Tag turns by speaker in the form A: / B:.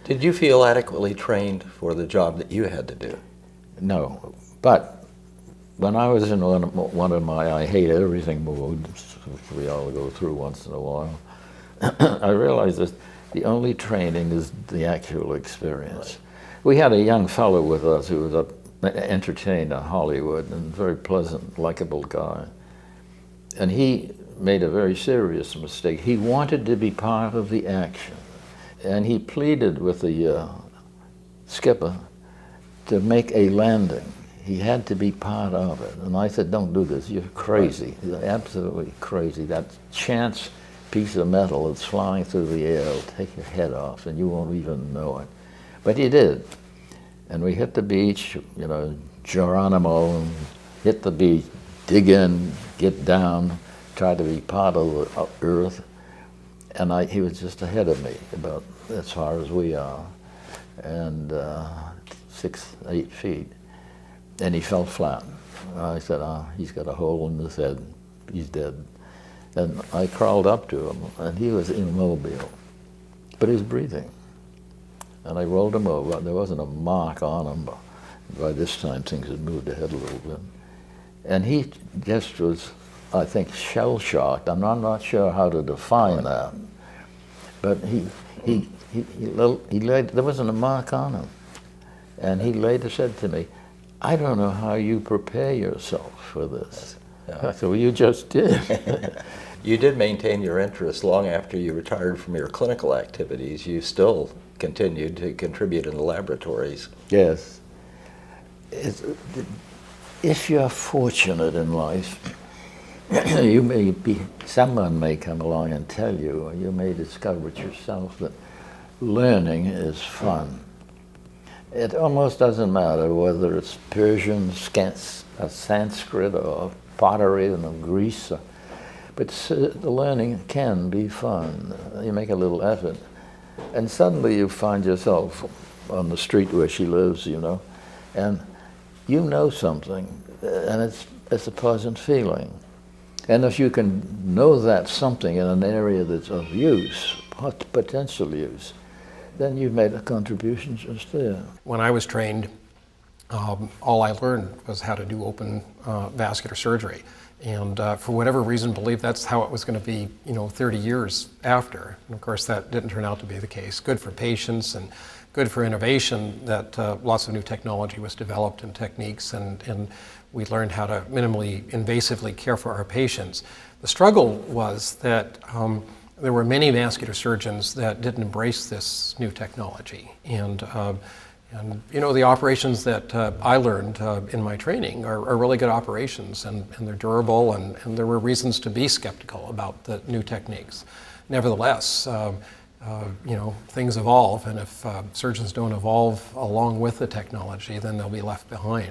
A: Did you feel adequately trained for the job that you had to do?
B: No, but when I was in one of my I hate everything moods, which we all go through once in a while, I realized that the only training is the actual experience. We had a young fellow with us who was entertained in Hollywood and very pleasant, likable guy. And he made a very serious mistake. He wanted to be part of the action. And he pleaded with the skipper to make a landing. He had to be part of it. And I said, don't do this, you're crazy. You're absolutely crazy. That chance piece of metal that's flying through the air will take your head off and you won't even know it. But he did. And we hit the beach, you know, Geronimo, hit the beach, dig in, get down, try to be part of the earth. And he was just ahead of me, about as far as we are, and 6, 8 feet. And he fell flat. I said, he's got a hole in his head, he's dead. And I crawled up to him, and he was immobile, but he was breathing. And I rolled him over. There wasn't a mark on him, but by this time things had moved ahead a little bit. And he just was, I think, shell-shocked. I'm not sure how to define that. But he laid, there wasn't a mark on him. And he later said to me, I don't know how you prepare yourself for this. I said, well, you just did.
A: You did maintain your interest long after you retired from your clinical activities. You still continued to contribute in the laboratories.
B: Yes. If you're fortunate in life, someone may come along and tell you, or you may discover it yourself, that learning is fun. It almost doesn't matter whether it's Persian, Sanskrit, or pottery in Greece, but the learning can be fun. You make a little effort, and suddenly you find yourself on the street where she lives, you know, and you know something, and it's a pleasant feeling. And if you can know that something in an area that's of use, potential use, then you've made a contribution just there.
C: When I was trained, all I learned was how to do open vascular surgery. And for whatever reason, believed that's how it was going to be, 30 years after. And of course, that didn't turn out to be the case. Good for patients and good for innovation that lots of new technology was developed and techniques, and we learned how to minimally invasively care for our patients. The struggle was that there were many vascular surgeons that didn't embrace this new technology. And the operations that I learned in my training are really good operations, and they're durable, and there were reasons to be skeptical about the new techniques. Nevertheless, things evolve, and if surgeons don't evolve along with the technology, then they'll be left behind.